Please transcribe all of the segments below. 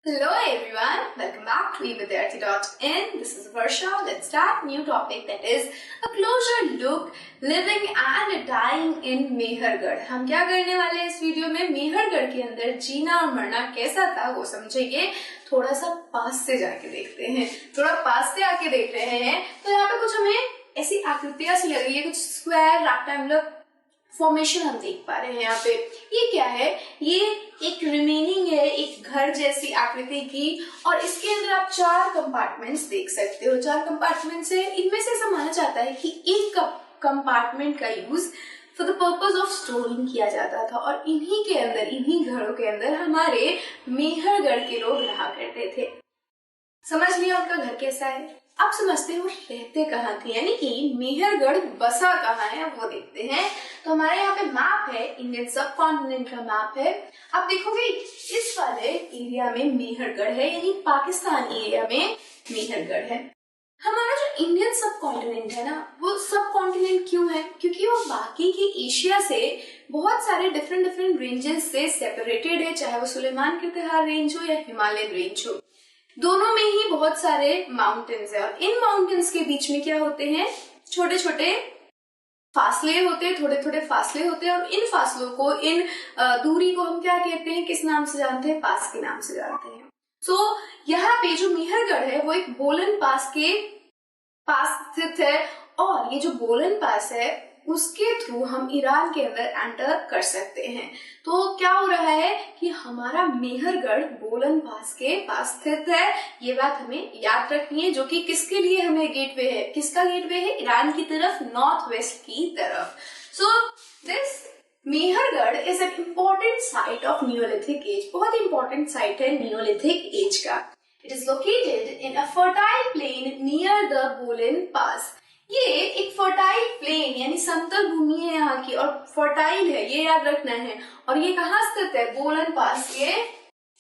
Hello everyone, welcome back to evidyarthi.in. This is Varsha. Let's start new topic that is a closer look living and dying in Mehrgarh. हम क्या करने वाले हैं इस video में? मेहरगढ़ के अंदर जीना और मरना कैसा था वो समझेंगे. थोड़ा सा पास से जाके देखते हैं, थोड़ा पास से आके देख रहे हैं. तो यहाँ पे कुछ हमें ऐसी आकृतियां सी लग रही है, कुछ स्क्वायर रेक्टेंगुलर फॉर्मेशन हम देख पा रहे हैं. यहाँ पे ये क्या है? ये एक रिमेनिंग है एक घर जैसी आकृति की, और इसके अंदर आप 4 कंपार्टमेंट्स देख सकते हो. 4 कंपार्टमेंट्स है. इनमें से ऐसा माना जाता है कि एक कंपार्टमेंट का use for the purpose of storing किया जाता था, और इन्हीं के अंदर, इन्हीं घरों के अंदर हमारे मेहरगढ़ के लोग रहा करते थे. समझ लिया उनका घर कैसा है. अब समझते हैं वो रहते कहाँ थे, यानी कि मेहरगढ़ बसा कहाँ है वो देखते हैं. तो हमारे यहाँ पे मैप है, इंडियन सब कॉन्टिनेंट का मैप है. आप देखोगे इस वाले एरिया में मेहरगढ़ है, यानी पाकिस्तानी एरिया में मेहरगढ़ है. हमारा जो इंडियन सब कॉन्टिनेंट है ना, वो सब कॉन्टिनेंट क्यों है? क्योंकि वो बाकी के एशिया से बहुत सारे डिफरेंट रेंजेस से सेपरेटेड है, चाहे वो सुलेमान के तिहार रेंज हो या हिमालयन रेंज हो. दोनों में ही बहुत सारे माउंटेन्स है, और इन माउंटेन्स के बीच में क्या होते हैं? छोटे छोटे फासले होते हैं, थोड़े फासले होते हैं, और इन फासलों को, इन दूरी को हम क्या कहते हैं, किस नाम से जानते हैं? पास के नाम से जानते हैं. सो यहाँ पे जो मेहरगढ़ है वो एक बोलन पास के पास स्थित है, और ये जो बोलन पास है उसके थ्रू हम ईरान के अंदर एंटर कर सकते हैं. तो क्या हो रहा है कि हमारा मेहरगढ़ बोलन पास के पास स्थित है. ये बात हमें याद रखनी है, जो कि किसके लिए हमें गेटवे है? किसका गेटवे है? ईरान की तरफ, नॉर्थ वेस्ट की तरफ. So this Mehrgarh is an important site of neolithic age. बहुत इंपॉर्टेंट साइट है नियोलिथिक एज का. It is located in a fertile plain near the Bolan pass. ये एक फर्टाइल प्लेन यानी समतल भूमि है यहाँ की, और फर्टाइल है, ये याद रखना है. और ये कहाँ स्थित है? बोलन पास के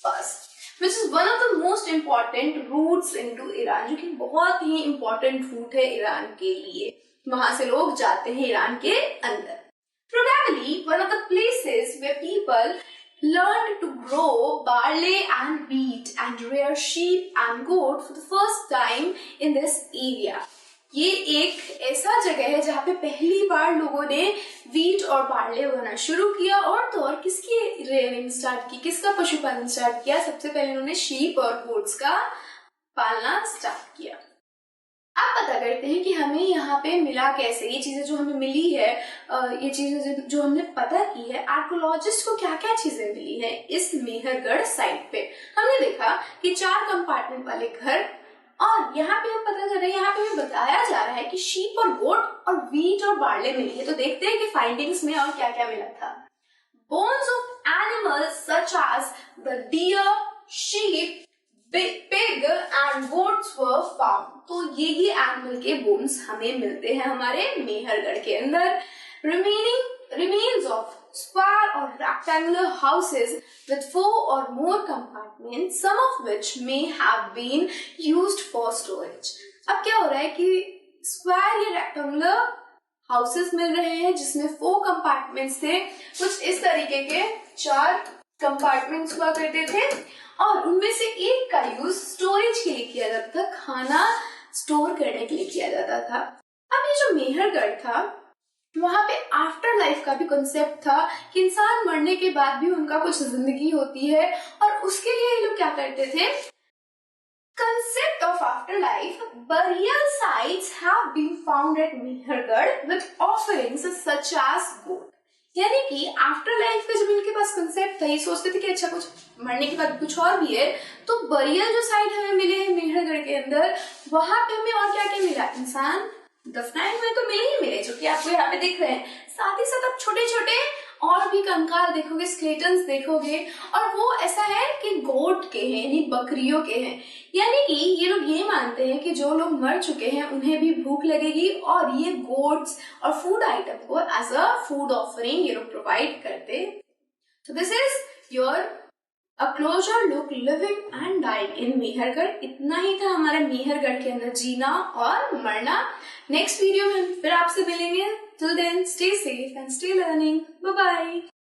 पास, which is one of the most important routes into Iran, जो कि बहुत ही इम्पोर्टेंट रूट है ईरान के लिए. वहां से लोग जाते हैं ईरान के अंदर. Probably one of the places where people learned to grow barley and wheat and rear sheep and goat for the first time in this area. ये एक ऐसा जगह है जहाँ पे पहली बार लोगों ने वीट और बार्ले उगाना शुरू किया, और तो और किसकी रेयरिंग स्टार्ट की, किसका पशुपालन स्टार्ट किया? सबसे पहले उन्होंने शीप और गोट्स का पालना स्टार्ट किया. अब पता करते हैं कि हमें यहाँ पे मिला कैसे. ये चीजें जो हमें मिली है, ये चीजें जो हमने पता की है, आर्कोलॉजिस्ट को क्या क्या चीजें मिली है इस मेहरगढ़ साइट पे. हमने देखा कि 4 कंपार्टमेंट वाले घर, और यहाँ पे हम पता कर रहे हैं, यहाँ पे हमें बताया जा रहा है कि शीप और गोट और व्हीट और बार्ले मिली है. तो देखते हैं कि फाइंडिंग्स में और क्या क्या मिला था. Bones of animals such as the deer, sheep, pig and goats were found. तो यही एनिमल के बोन्स हमें मिलते हैं हमारे मेहरगढ़ के अंदर. Remains of square or rectangular houses with 4 or more compartments, some of which may have been used for storage. अब क्या हो रहा है कि स्क्वायर या रेक्टेंगुलर हाउसेस मिल रहे हैं जिसमें 4 कंपार्टमेंट्स थे. कुछ इस तरीके के 4 कंपार्टमेंट्स हुआ करते थे, और उनमें से एक का यूज स्टोरेज के लिए किया जाता था, खाना स्टोर करने के लिए किया जाता था. अब ये जो मेहरगढ़ था, वहां पे आफ्टर लाइफ का भी कॉन्सेप्ट था कि इंसान मरने के बाद भी उनका कुछ जिंदगी होती है, और उसके लिए ये लोग क्या करते थे? Concept of afterlife. Burial sites have been found at Mehrgarh with offerings such as goat. यानी कि आफ्टर लाइफ का जब इनके पास कंसेप्ट था, ये सोचते थे कि अच्छा कुछ मरने के बाद कुछ और भी है, तो बरियल जो साइट हमें मिले हैं मेहरगढ़ के अंदर, वहां पे हमें और क्या क्या मिला? इंसान दफनाए हुए तो मिले ही मिले, जो कि आपको यहाँ पे दिख रहे हैं. साथ ही साथ आप छोटे छोटे और भी कंकाल देखोगे, स्केलेटन्स देखोगे, और वो ऐसा है कि गोट के हैं, यानी बकरियों के हैं. यानी कि ये लोग ये मानते हैं कि जो लोग मर चुके हैं उन्हें भी भूख लगेगी, और ये गोट्स और फूड आइटम को एज अ फूड ऑफरिंग ये लोग प्रोवाइड करते. So this is your A closer look living and dying in Mehrgarh. इतना ही था हमारे मेहरगढ़ के अंदर जीना और मरना. नेक्स्ट वीडियो में फिर आपसे मिलेंगे. Till then, stay safe and stay learning. Bye bye.